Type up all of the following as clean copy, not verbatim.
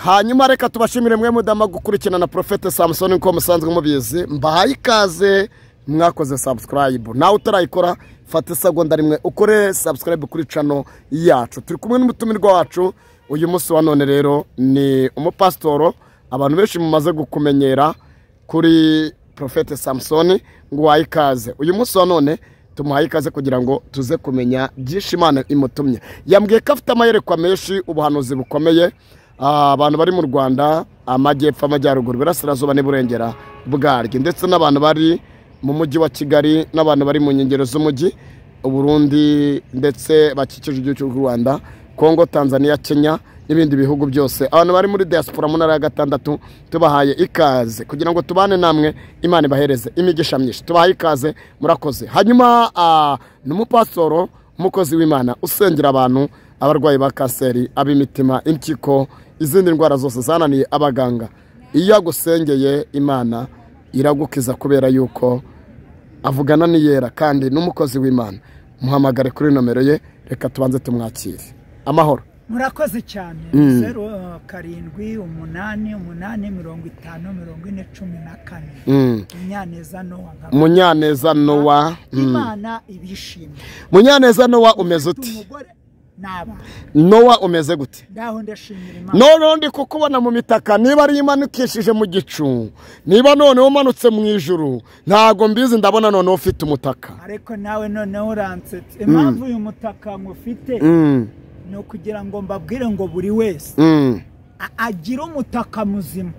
hanyuma reka tubashimire mwe mudama gukurikirana na Prophet Samson nko musanzwe mubizi mbahaye ikaze mwakoze subscribe nawe utarayikora fata segonda rimwe ukore subscribe kuri channel yacu turi kumwe n'umutumirwa wacu uyu munsi wa none rero ni umupastoro abantu benshi mumaze gukumenyera kuri Prophet Samson ngo wayikaze uyu munsi wa none tumuhaye ikaze kugira ngo tuze kumenya byinshi Imana imutumye yambwiye ko afite amayerekwa menshi ubuhanuzi bukomeye abantu bari mu Rwanda amajyepfo amajyaruguru birasirazuba n'Iburengera bwaryo ndetse n'abantu bari mu mujyi wa Kigali n'abantu bari mu nkengero z'umujyi Burundi ndetse bakikije igihugu cy'u Rwanda Kongo Tanzania Kenya n'ibindi bihugu byose abantu bari muri diaspora mu ntara ya gatandatu tubahaye ikaze kugira ngo tubane namwe Imana ibahereze imigisha myinshi tubahaye ikaze murakoze hanyuma n'umupasoro umukozi w'Imana usengera abantu abarwayi ba kanseri ab'imitima impyiko izindi ndwara zose zananiye abaganga iyo agusengeye Imana iragukiza kubera yuko avugana niyera kandi n'umukozi w'Imana muhamagare kuri nomero ye reka tubanze tumwakire amahoro murakoze cyane 0788504014 Munyaneza Nowa Imana ibishimye Munyaneza Nowa umeze uti Nowa umeze gute ndaho ndashimira Imana none ndi kukubona mu mitaka niba ari imanukishije mu gicu niba none umanutse mu ijuru ntago mbizi ndabona none ufite umutaka ariko nawe none uransetse impamvu uyu mutaka ngufite no kugira ngo mbabwire ngo buri wese agira umutaka muzima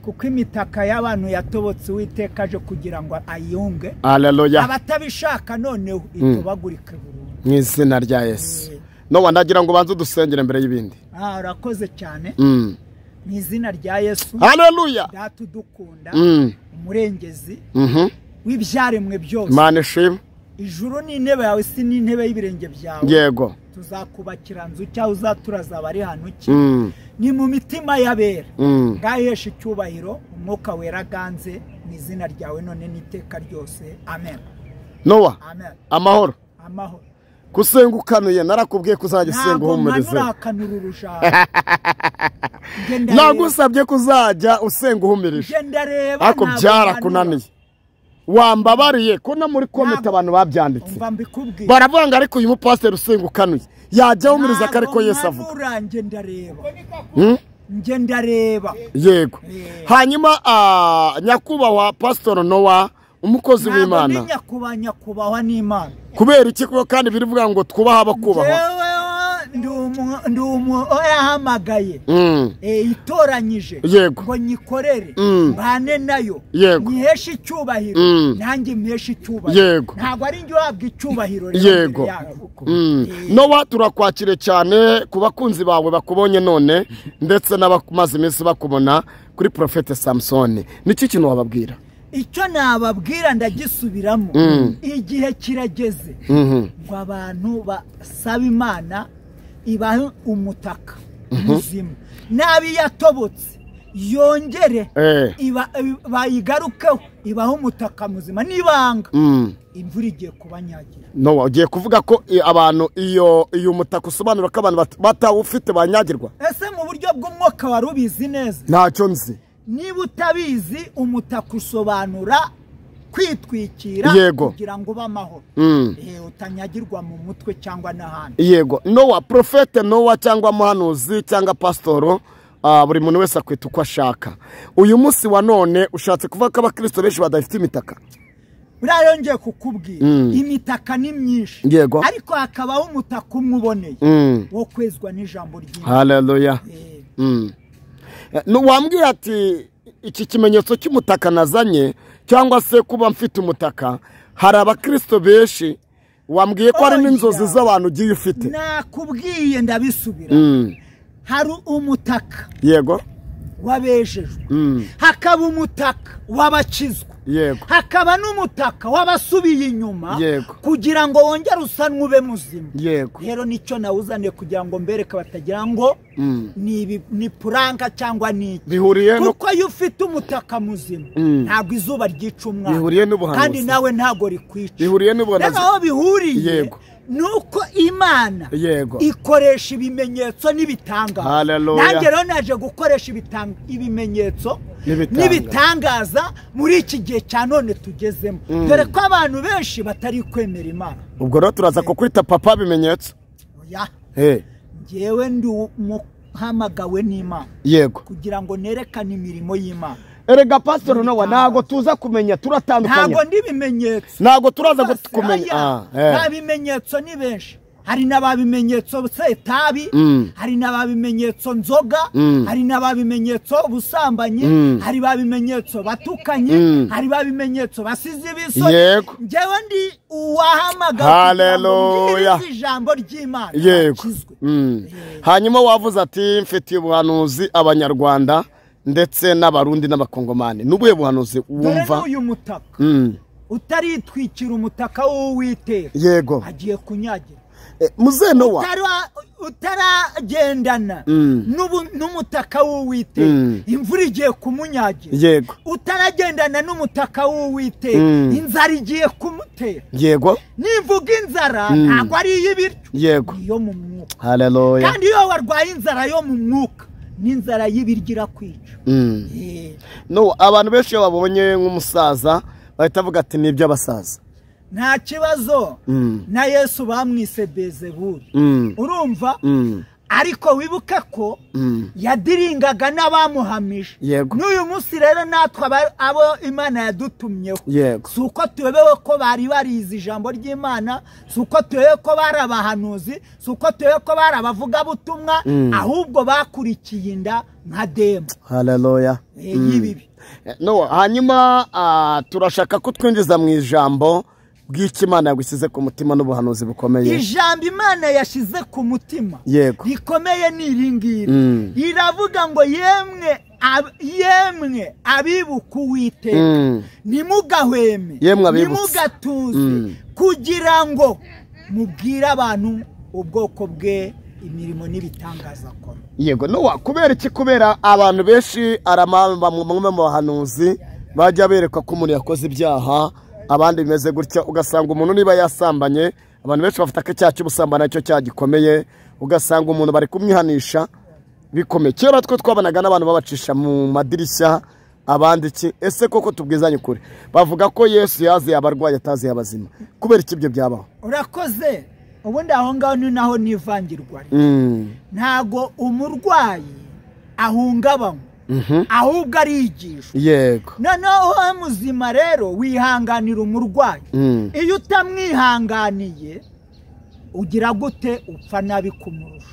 kuko imitaka y'abantu yatobotse Uwitekaje kugira ngo ayunge haleluya abatabishaka noneho itubagurike burundu mu izina rya Yesu no wandagira ngo banze dusengere mbere y'ibindi urakoze cyane mu izina rya Yesu haleluya datudukunda umurengezi w'ibyaremwe byose Imana ishimwe ijuru ni intebe yawe si ni intebe y'ibirenge byawe yego tuzakubakira nzu cyaho uzaturaza bari hano ki ni mu mitima y'abera ngahesha icyubahiro umwuka wera ganze mu izina ryawe none n'iteka ryose amen Nowa amen amahoro amahoro kusengukanuye narakubwiye kuzajya usenga uhumurize nagusabye kuzajya usenga uhumirije ariko byarakunaniye wambabariye ko na muri komite abantu babyanditse baravuga ngo ariko uyu mupasiteri usengukanuye yajya ahumiriza ko ariko Yesu avuga nge ndareba yego hanyuma nyakubahwa Pastor Nowa umukozi w'Imana nyakubahwa n'Imana kubera iki kandi birivuga ngo twubaha abakubahwa ndumu yahamagaye itoranyije ngo nyikorere mbane nayo nyiheshe icyubahiro nanjye mpeshe icyubahiro ntabwo ari njye wabwa icyubahiro yego Nowa turakwakire cyane ku bakunzi bawe bakubonye none ndetse n'abamaze iminsi bakubona kuri Prophet Samson niki kintu wababwira icyo nababwira ndagisubiramo igihe kirageze ngo abantu basaba Imana ibahe umutaka muzima nabi yatobotse yongere bayigarukeho ibahe umutaka muzima nibanga imvura igiye kubanyagira no ugiye kuvuga ko abantu iyo umutaka usobanura ko abantu batawufite banyagirwa ese mu buryo bw'umwuka wari ubizi neza ntacyo nzi niba utabizi umutaka usobanura kwitwikira kugira ngo bamahoro utanyagirwa mu mutwe cyangwa n'ahandi yego Nowa Prophet Nowa cyangwa muhanuzi cyangwa pastoro buri muntu wese akwita uko ashaka uyu munsi wa none ushatse kuvuga ko abakristo benshi badafite imitaka birayongeye kukubwira imitaka ni myinshi ariko hakabaho umutaka umwe uboneye wo kwezwa n'ijambo ry'Imana haleluya wambwira ati iki kimenyetso cy'umutaka nazanye cyangwa se kuba mfite umutaka hari abakristo benshi wambwiye ko ari n'inzozi z'abantu ugiye ufite nakubwiye ndabisubira hari umutaka yego wabejejwe hakaba umutaka wabakizwa hakaba n'umutaka wabasubiye inyuma kugira ngo wongere usanwe ube muzima rero nicyo nawuzaniye kugira ngo mbereke batagira ngo ni puranga cyangwa niki kuko iyo ufite umutaka muzima ntabwo izuba ryica umwana kandi nawe ntabwo rikwica rero aho bihuriye nuko imana ikoresha ibimenyetso n'ibitangaza. Nanjye rero naje gukoresha ibimenyetso n'ibitangaza muri iki gihe cya none tugezemo, dore ko abantu benshi batari kwemera Imana. Ubwo rero turaza kukwita papa bimenyetso. Njyewe ndi umuhamagawe n'Imana kugira ngo nerekane imirimo y'Imana. Erega Pastor Nowa ntago tuza kumenya, turatandukanye. Ntago ndi bimenyetso, ntago turaza kumenya. Nta bimenyetso ni benshi. Hari n'ababimenyetso setabi, hari n'ababimenyetso nzoga, hari n'ababimenyetso busambanyi, hari babimenyetso batukanye, hari babimenyetso basize ibiso. Njyewe ndi uwahamagawe. Haleluya. Ijambo ry'Imana. Hanyuma wavuze ati mfitiye ubuhanuzi Abanyarwanda ndetse n'Abarundi n'Abakongomani. Nubuye buhanuzi wumva? Uyu mutaka utaritwikira umutaka w'Uwiteka agiye kunyagira. Muze Nowa utaragendana n'umutaka w'Uwiteka imvura igiye kumunyagira. Utaragendana n'umutaka w'Uwiteka inzara igiye kumutera. Nivuga inzara ntabwo ari iy'ibiryo, iyo mu mwuka. Haleluya. Kandi iyo warwaye inzara yo mu mwuka n'inzara y'ibiryo irakwica. No, abantu benshi babonye nk'umusaza bahita bavuga ati ni iby'abasaza. Nta kibazo, na Yesu bamwise Bezebuli, urumva? Ariko wibuke ko yadiringaga n'abamuhamije. N'uyu munsi rero natwe abo Imana yadutumyeho, si uko tuyobewe ko bari barize ijambo ry'Imana, si uko tuyobewe ko bari abahanuzi, si uko tuyobewe ko bari abavugabutumwa, ahubwo bakurikiye inda nka Dema. Haleluya. Y'ibibi. No, hanyuma turashaka ko twinjiza mu ijambo bw'iki Imana yagushyize ku mutima n'ubuhanuzi bukomeye. Ijambo Imana yashyize ku mutima rikomeye ni iringiri. Iravuga ngo yemwe abibuka Uwiteka nimugahweme, nimugatuze, kugira ngo mubwire abantu ubwoko bwe imirimo n'ibitangaza akora. Nowa, kubera iki? Kubera abantu benshi bamwe mu bahanuzi bajya berekwa ko umuntu yakoze ibyaha, abandi bimeze gutya, ugasanga umuntu niba yasambanye, abantu benshi bafite icyaha cy'ubusambane cyo cyaha gikomeye, ugasanga umuntu bari kumwihanisha bikomeye. Kera twe twabanaga n'abantu babacisha mu madirishya, abandi iki. Ese koko tubwizanye ukuri, bavuga ko Yesu yaziye abarwayi ataziye abazima. Kubera iki ibyo byabaho? Urakoze. Ubundi aho ngaho ni naho nivangirwa. Ntago umurwayi ahungabanywa, ahubwo arigishwa. Noneho muzima rero wihanganira umurwayi. Iyo utamwihanganiye ugira gute? Upfa nabi kumurusha.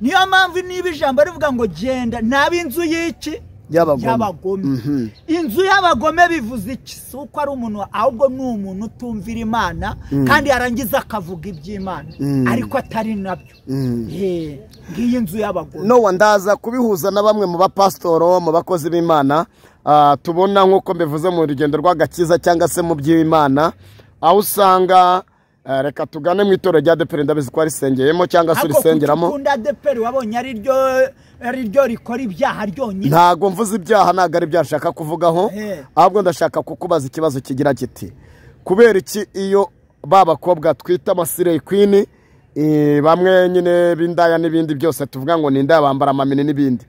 Niyo mpamvu niba ijambo rivuga ngo genda nabi inzu y'iki y'abagome. Inzu y'abagome bivuze iki? Si uko ari umuntu, ahubwo ni umuntu utumvira Imana kandi yarangiza akavuga iby'Imana ariko atari nabyo. Ngiyi inzu y'abagome. Nowa, ndaza kubihuza na bamwe mu bapastoro, mu bakozi b'Imana tubona nk'uko mbivuze mu rugendo rw'agakiza cyangwa se mu by'Imana, aho usanga reka tugane mu itorero rya ADEPR, ndabizi ko arisengeyemo cyangwa se urisengeramo. Akunda ADEPR wabonye ari ryo rikora ibyaha ryonyine. Ntago mvuze ibyaha, ntago ari byashaka kuvugaho, ahubwo ndashaka kukubaza ikibazo kigira kiti: kubera iki iyo babakobwa twita amasirey queen, bamwe nyine b'indaya n'ibindi byose tuvuga ngo ni indaya, bambara amamini n'ibindi,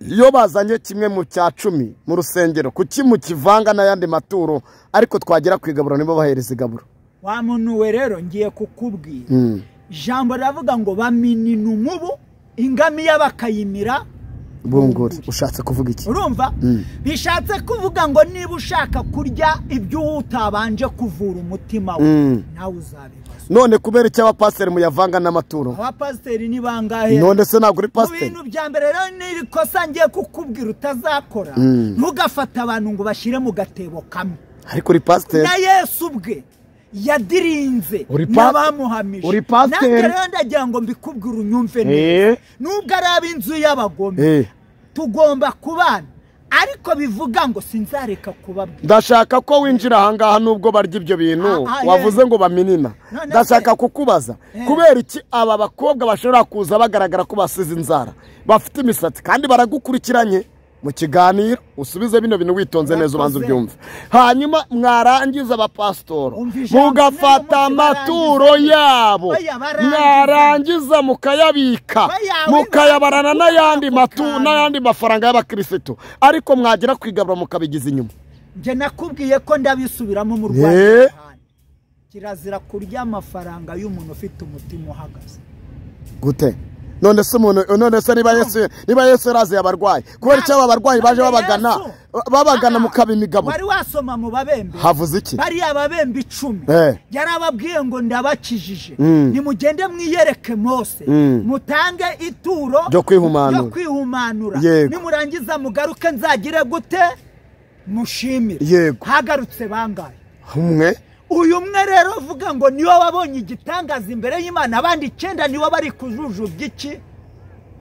iyo bazanye kimwe mu cya 10 mu rusengero, kuki mukivanga n'ayandi maturo, ariko twagera kwigaburo nibo bahereza igaburo? Wa muntu we rero ngiye kukubwira, ijambo ravuga ngo baminina umubu, ingamiya bakayimira bunguri. Ushatse kuvuga iki? Urumva? Bishatse kuvuga ngo niba ushaka kurya ibyo utabanje kuvura umutima we, nawe uzabibazwa. None kubera iki abapasiteri muyavanga n'amaturo? Abapasiteri ni bangahe? None se ntabwo uri pasiteri? Mu bintu bya mbere rero ni ikosa ngiye kukubwira utazakora, ntugafata abantu ngo bashyire mu gatebo kamwe. Ariko uri pasiteri. Na Yesu ubwe yadirinze n'abamuhamije. Uri pasiteri. Nange rero ndagira ngo mbikubwire unyumve neza. Nubwo ari ab'inzu y'abagome tugomba kubana, ariko bivuga ngo sinzareka kubabwira. Ndashaka ko winjira ahangaha nubwo barya ibyo bintu wavuze ngo baminina. Ndashaka kukubaza kubera iki aba bakobwa bashobora kuza bagaragara ko basize inzara, bafite imisatsi kandi baragukurikiranye, mu kiganiro usubize bino bintu witonze neza ubanza ubyumve hanyuma mwarangiza abapasitoro mugafata amaturo yabo mwarangiza mukayabika mukayabarana n'ayandi mafaranga y'abakirisitu ariko mwagera kwigabura mukabigiza inyuma nje nakubwiye ko ndabisubiramo mu Rwanda kirazira kurya amafaranga y'umuntu ufite umutima uhagaze gute none se niba Yesu yaraze abarwayi kubera icyo abarwayi baje babagana mukaba imigabo wari wasoma mu babembe havuze iki bari ababembe 10 yarababwiye ngo ndabakijije nimugende mwiyereke Mose mutange ituro ryo kwihumanura nimurangiza mugaruke nzagire gute mushimire hagarutse bangaye umwe uyu mwe rero uvuga ngo niyo wabonye igitangaza imbere y'Imana abandi 9 nibo bari kujujubya iki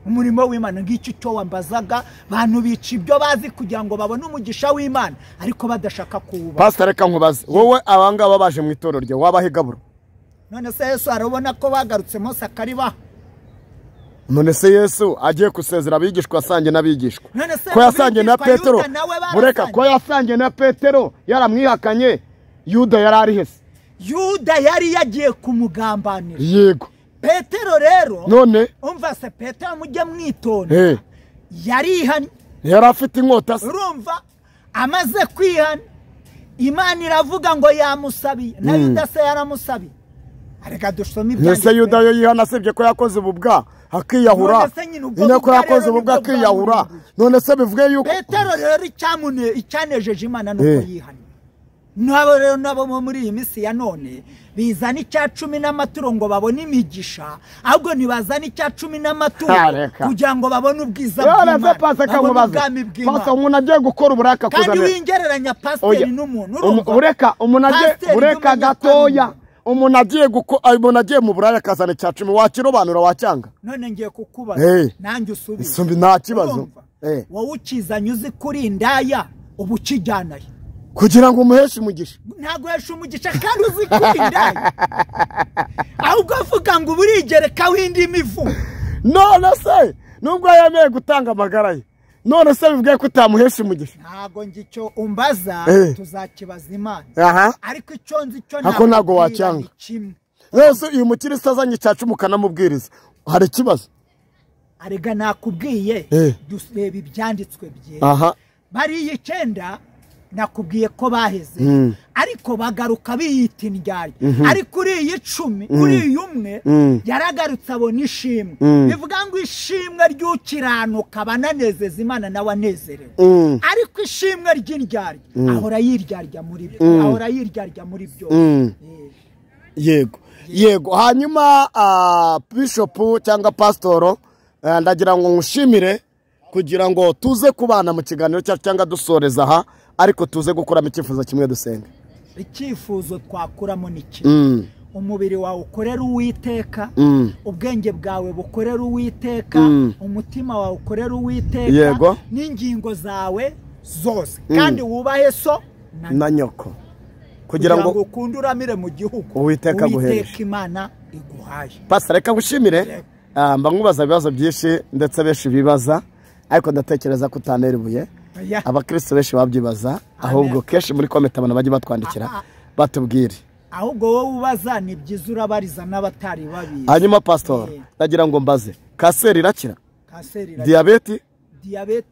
umurimo w'Imana ngicyo cyo wambazaga bantu bica ibyo bazi kugira ngo babone umugisha w'Imana ariko badashaka kuwuba Pastor reka nkubaze wowe abangaba baje mu itorero rye wabahigabura none se Yesu arabona ko bagarutse Mose akariba none se Yesu agiye kusezera abigishwa asange n'abigishwa ko yasange na Petero bureka ko yasange na Petero yaramwihakanye Yuda yarari hese Yuda yari yagiye kumugambanira yego Petero rero none umva se Petero mujye mwitonda yarihanye yarafite inkota urumva amaze kwihana Imana iravuga ngo yamusabiye na Yuda se yaramusabiye areka dusome ibyanditswe Yuda yo yihana asebye ko yakoze ububwa akiyahura nyine ko yakoze ububwa akiyahura none se bivuge yuko Petero rero icyanejeje Imana nuko yihana nabo rero nabo muri iyi misi ya none bizana icya 10 n'amaturo ngo babone imigisha ahubwo nibazana icya 10 n'amaturo kugira ngo babone ubwiza bw'Imana Pastor umuntu agiye gukora uburaka kuzana kandi wingereranya pastor n'umuntu ureka gatoya umuntu agiye mu buraya kazana cya 10 wakirobanura wacyanga none ngiye kukubaza nanjye usubize nta kibazo wowe ukizanye uzi kuri indaya ubukijyanaye kugira ngo umuheshe umugisha ntago heshe umugisha kandi uzi kuri indaya ahubwo avuga ngo burigereka windi mivu none se nubwo yemeye gutanga amagara ye none se bivuge ko utamuheshe umugisha ntago ngicyo umbaza tuzakibaza Imana ariko icyo nzi cyo ntago wacyanga rese uyu mukirisa azanye cyacu mukanamubwiriza hari ikibazo arega nakubwiye dusebe ibyanditswe bye bari 9 nakubwiye ko baheze ariko bagaruka biyita indyarya ariko uri 10 uri umwe yaragarutse abona ishimwe bivuga ngo ishimwe ry'ukiranuka bananezeza Imana nawe anezerewe ariko ishimwe ry'indyarya ahora yiryarya muri byo yego hanyuma bishop cyangwa pastor ndagira ngo ngushimire kugira ngo tuze kubana mu kiganiro cyacu cyangwa dusoreza aha ariko tuze gukuramo icyifuzo kimwe dusenga icyifuzo twakuramo niki umubiri wawe ukorera Uwiteka ubwenge bwawe bukorera Uwiteka umutima wawe ukorera Uwiteka n'ingingo zawe zose kandi wubahe so na nyoko kugira ngo ukunde uramire mu gihugu Uwiteka aguhereje Imana iguhaye Pastor reka ngushimire mba nkubaza ibibazo byinshi ndetse benshi bibaza ariko ndatekereza ko utanerebuye abakristo benshi babyibaza ahubwo kenshi muri comment abantu baje batwandikira batubwire ahubwo wowe ubaza ni byiza urabariza n'abatari babizi hanyuma pastor ndagira ngo mbaze kanseri irakira diabete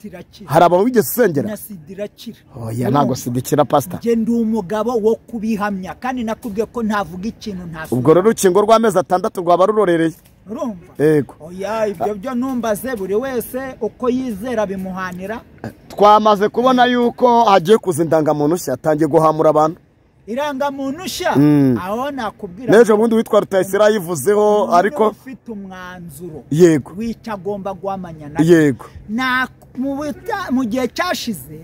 irakira hari abo wigeze usengera na sida irakira oya ntago sida ikira pastor nge ndi umugabo wo kubihamya kandi nakubwiye ko ntavuga ikintu ntasubiza ubwo rero urukingo rw'amezi 6 rwaba rurorereye urumva yego oya ibyo byo numbaze buri wese uko yizera bimuhanira twamaze kubona yuko hagiye kuzindanga muntu nshya atangiye guhamura abantu irangamuntu nshya aho nakubwira nejo bundi witwa Rutayisira yivuzeho ariko ufite umwanzuro yego wicagomba guhamanya na yego na mu gihe cyashize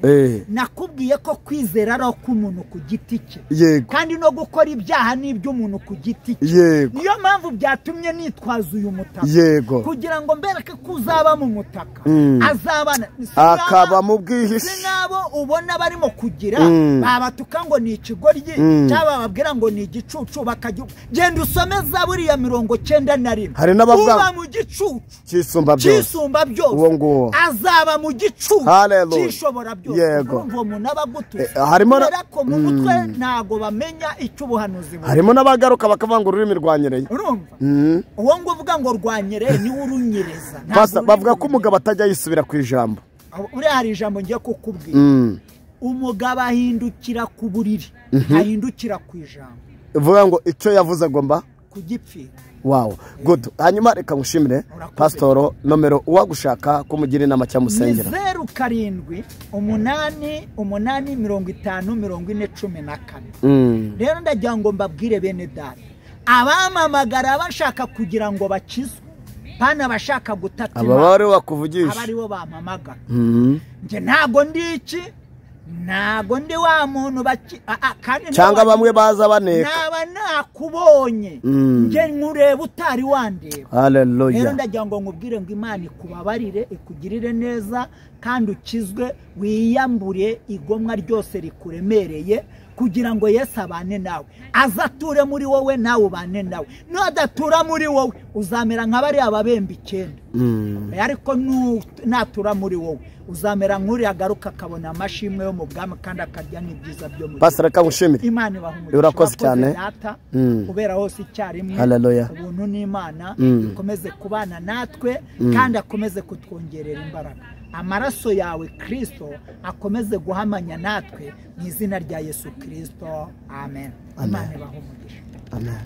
nakubwiye ko kwizera ari k'umuntu ku giti cye kandi no gukora ibyaha n'iby'umuntu ku giti cye niyo mpamvu byatumye nitwaza uyu mutaka kugira ngo mbereke ko uzaba mu mutaka azabana akaba mu bwihishe nabo ubona barimo kugira babatuka ngo ni ikigoryi ibigoryi cyaba babwira ngo ni igicucu bakajya genda usome Zaburi ya 91 hari n'abavuga uba mu gicucu cyisumba byose uwo nguwo azaba mu gicucu cyishobora byose urumva umuntu abagutuye harimo ko mu mutwe ntago bamenya icyo ubuhanuzi buri harimo n'abagaruka bakavanga ururimi rwanyereye urumva uwo ngo uvuga ngo rwanyereye ni urunyereza bavuga ko umugabo atajya yisubira ku ijambo uri hari ijambo ngiye kukubwira umugabo ahindukira ku buriri ahindukira ku ijambo uvuga ngo icyo yavuze agomba kugipfira wow good hanyuma reka ngushimire pastor nomero uwagushaka kumugira inama cyangwa musengera 0788504014 rero ndagira ngo mbabwire bene data abamamagara bashaka kugira ngo bakizwe pana bashaka gutata aba bari bakuvugisha abari bo bamamagara nje ntago ndiki ntago ndi wa muntu kandi cyangwa bamwe baza baneka naba nakubonye nje nkureba utari wandeba haleluya rero ndagira ngo nkubwire ngo Imana ikubabarire ikugirire neza kandi ukizwe wiyambure igomwa ryose rikuremereye kugira ngo Yesu abane nawe azature muri wowe nawe ubane nawe nadatura muri wowe uzamera nk'abari ababembe 9 ariko natura muri wowe uzamera nk'uri agaruka akabona amashimwe yo mu bwami kandi akarya n'ibyiza byo muri pastor kamushimire Imana ibahumuje urakoze cyane ubera hose icyarimwe ubuntu n'Imana ikomeze kubana natwe kandi akomeze kutwongerera imbaraga amaraso yawe Kristo akomeze guhamanya natwe mu izina rya Yesu Kristo amen Imana ibahumuje amen